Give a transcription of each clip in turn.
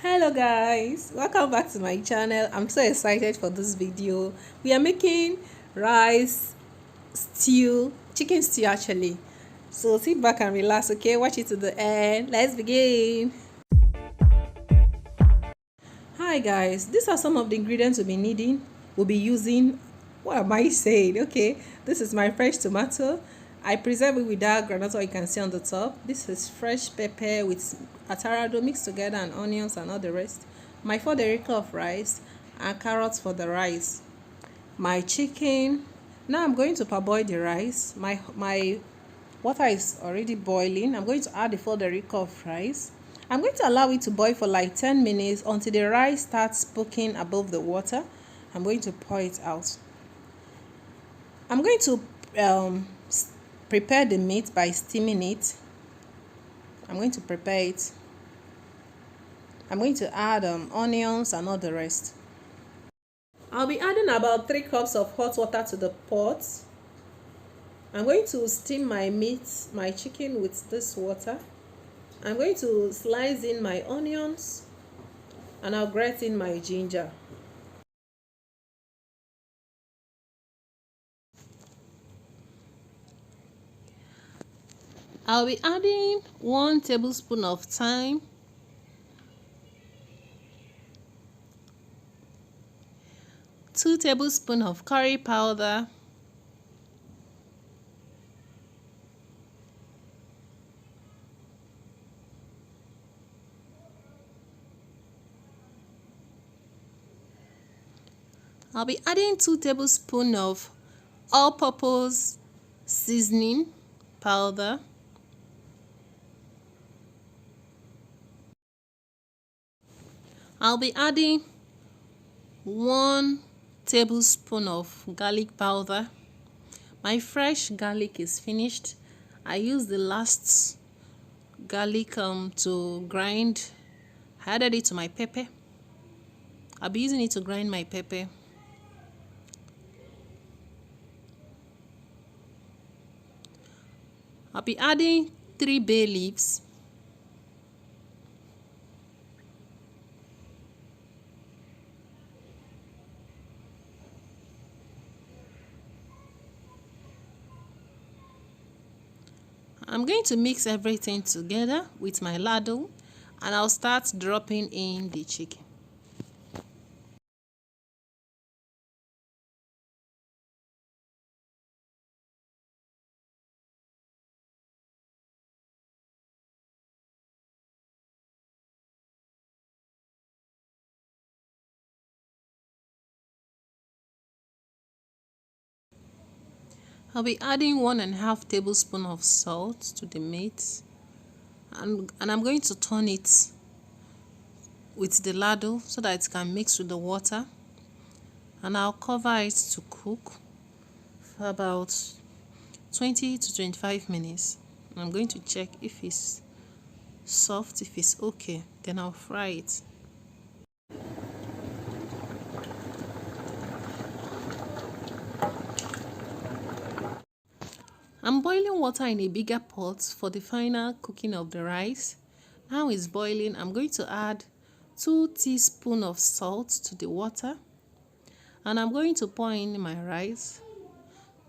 Hello guys, welcome back to my channel. I'm so excited for this video. We are making rice stew, chicken stew actually. So sit back and relax, okay? Watch it to the end. Let's begin. Hi guys, these are some of the ingredients we'll be needing. We'll be using, what am I saying? Okay, this is my fresh tomato. I preserve it with that granite oil you can see on the top. This is fresh pepper with Atarodo mixed together and onions and all the rest. My 4 derica of rice and carrots for the rice. My chicken. Now I'm going to parboil the rice. My water is already boiling. I'm going to add the 4 derica of rice. I'm going to allow it to boil for like 10 minutes until the rice starts poking above the water. I'm going to pour it out. I'm going to prepare the meat by steaming it. I'm going to prepare it. I'm going to add onions and all the rest. I'll be adding about 3 cups of hot water to the pot. I'm going to steam my meat, my chicken with this water. I'm going to slice in my onions and I'll grate in my ginger. I'll be adding 1 tablespoon of thyme, 2 tablespoons of curry powder, I'll be adding 2 tablespoons of all-purpose seasoning powder, I'll be adding 1 tablespoon of garlic powder. My fresh garlic is finished. I used the last garlic to grind. I added it to my pepper. I'll be using it to grind my pepper. I'll be adding 3 bay leaves. I'm going to mix everything together with my ladle and I'll start dropping in the chicken. I'll be adding 1.5 tablespoons of salt to the meat and I'm going to turn it with the ladle so that it can mix with the water, and I'll cover it to cook for about 20 to 25 minutes. I'm going to check if it's soft. If it's okay, then I'll fry it. I'm boiling water in a bigger pot for the final cooking of the rice. Now it's boiling. I'm going to add 2 teaspoons of salt to the water and I'm going to pour in my rice,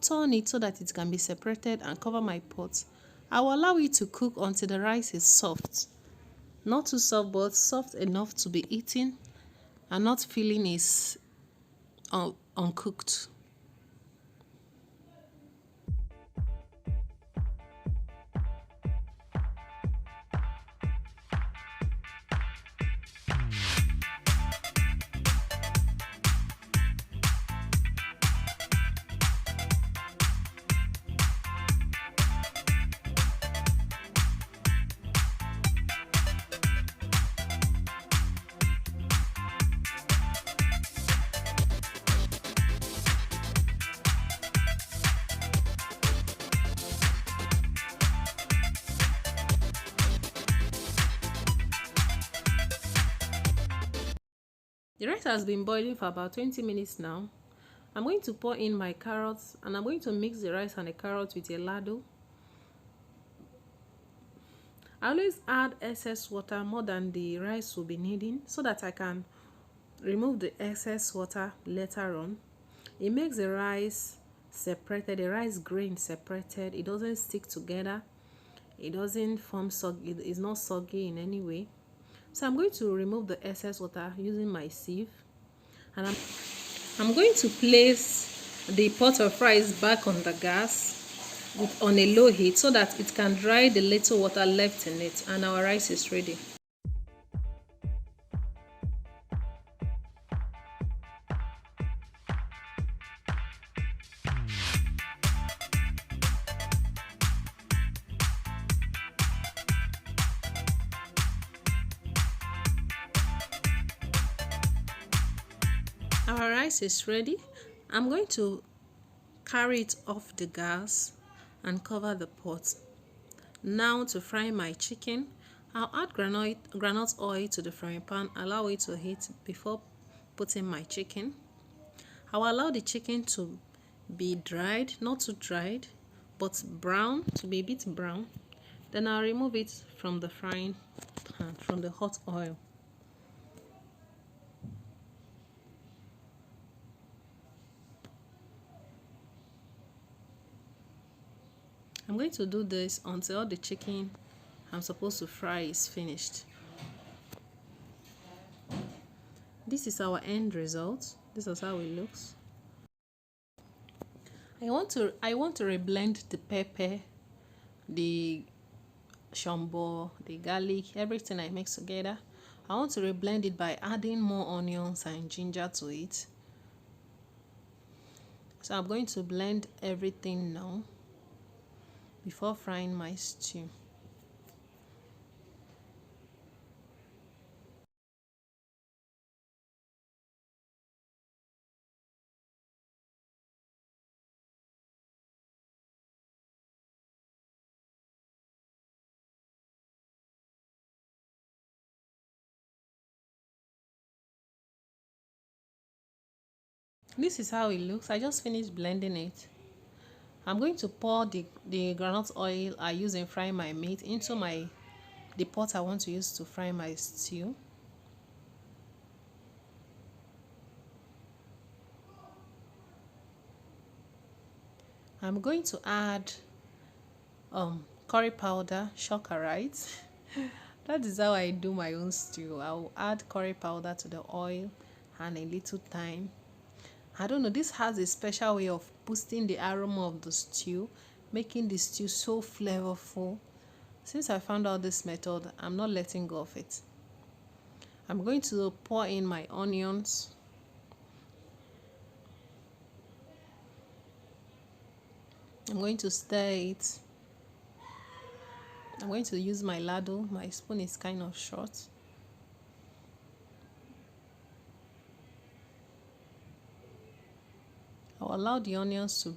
turn it so that it can be separated and cover my pot. I will allow it to cook until the rice is soft. Not too soft, but soft enough to be eaten and not feeling is uncooked. The rice has been boiling for about 20 minutes now. I'm going to pour in my carrots and I'm going to mix the rice and the carrots with a ladle. I always add excess water more than the rice will be needing so that I can remove the excess water later on. It makes the rice separated, the rice grain separated. It doesn't stick together. It doesn't form soggy. It is not soggy in any way. So I'm going to remove the excess water using my sieve, and I'm going to place the pot of rice back on the gas on a low heat so that it can dry the little water left in it, and our rice is ready. Our rice is ready. I'm going to carry it off the gas and cover the pot. Now to fry my chicken, I'll add groundnut oil to the frying pan, allow it to heat before putting my chicken. I'll allow the chicken to be dried, not too dried, but brown, to be a bit brown. Then I'll remove it from the frying pan, from the hot oil. I'm going to do this until the chicken I'm supposed to fry is finished. This is our end result. This is how it looks. I want to reblend the pepper, the shombo, the garlic, everything I mix together. I want to reblend it by adding more onions and ginger to it. So I'm going to blend everything now before frying my stew. This is how it looks. I just finished blending it. I'm going to pour the groundnut oil I use in frying my meat into the pot I want to use to fry my stew. I'm going to add curry powder, shocker, right? That is how I do my own stew. I'll add curry powder to the oil and a little thyme. I don't know, this has a special way of boosting the aroma of the stew, making the stew so flavorful. Since I found out this method, I'm not letting go of it. I'm going to pour in my onions. I'm going to stir it. I'm going to use my ladle. My spoon is kind of short. I'll allow the onions to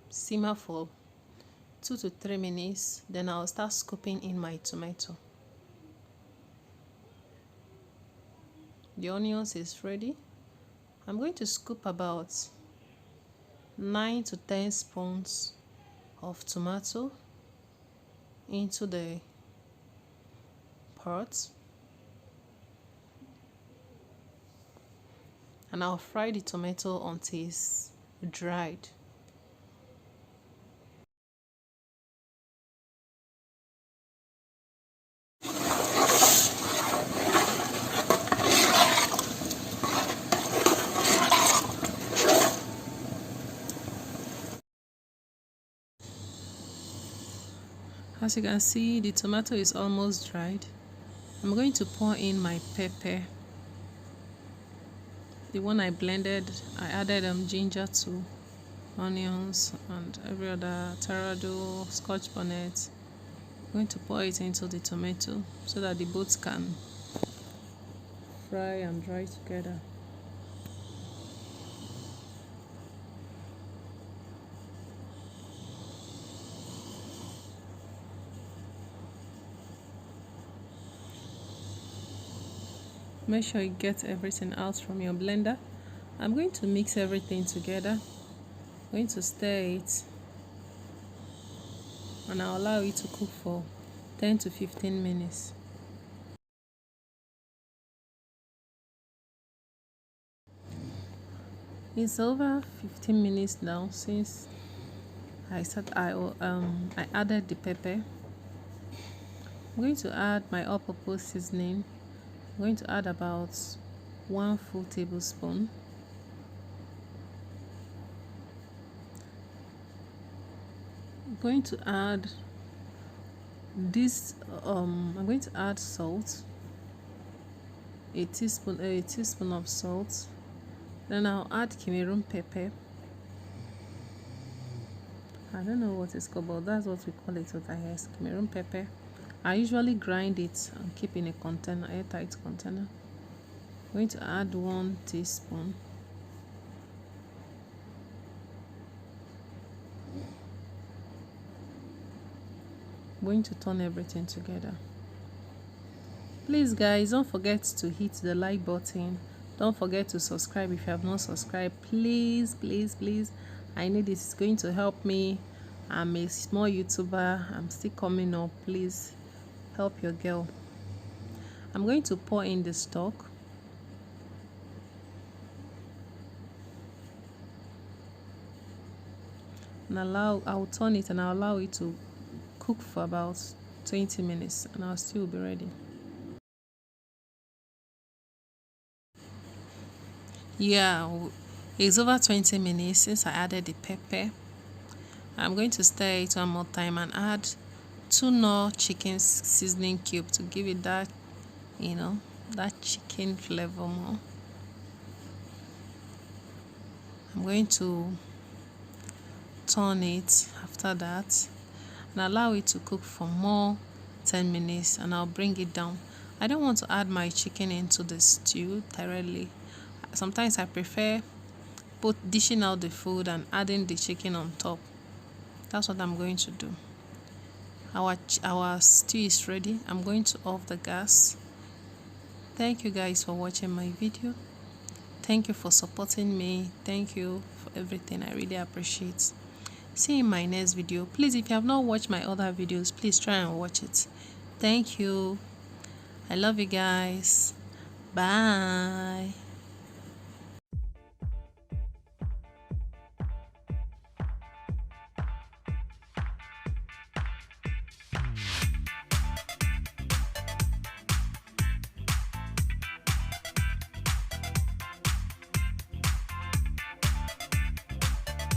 simmer for 2 to 3 minutes. Then I'll start scooping in my tomato. The onions is ready. I'm going to scoop about 9 to 10 spoons of tomato into the pot, and I'll fry the tomato until it's dried. As you can see, the tomato is almost dried. I'm going to pour in my pepper. The one I blended, I added ginger to onions and every other Atarodo, Scotch bonnet. I'm going to pour it into the tomato so that the both can fry and dry together. Make sure you get everything out from your blender. I'm going to mix everything together. I'm going to stir it, and I'll allow it to cook for 10 to 15 minutes. It's over 15 minutes now since I added the pepper. I'm going to add my all-purpose seasoning. I'm going to add about 1 full tablespoon. I'm going to add I'm going to add salt, a teaspoon of salt. Then I'll add Cameroon pepper. I don't know what it's called, but that's what we call it over here, Cameroon pepper. I usually grind it and keep in a container, airtight container. I'm going to add 1 teaspoon. I'm going to turn everything together. Please guys, don't forget to hit the like button. Don't forget to subscribe if you have not subscribed. Please, please, please. I need it. It's going to help me. I'm a small YouTuber. I'm still coming up. Please help your girl. I'm going to pour in the stock. And I'll turn it and I'll allow it to cook for about 20 minutes and I'll still be ready. Yeah, it's over 20 minutes since I added the pepper. I'm going to stir it one more time and add 2 more chicken seasoning cube to give it that, that chicken flavor more. I'm going to turn it after that and allow it to cook for more 10 minutes and I'll bring it down. I don't want to add my chicken into the stew directly. Sometimes I prefer dishing out the food and adding the chicken on top. That's what I'm going to do. Our stew is ready. I'm going to off the gas. Thank you guys for watching my video. Thank you for supporting me. Thank you for everything. I really appreciate. See you in my next video. Please, if you have not watched my other videos, please try and watch it. Thank you. I love you guys. Bye.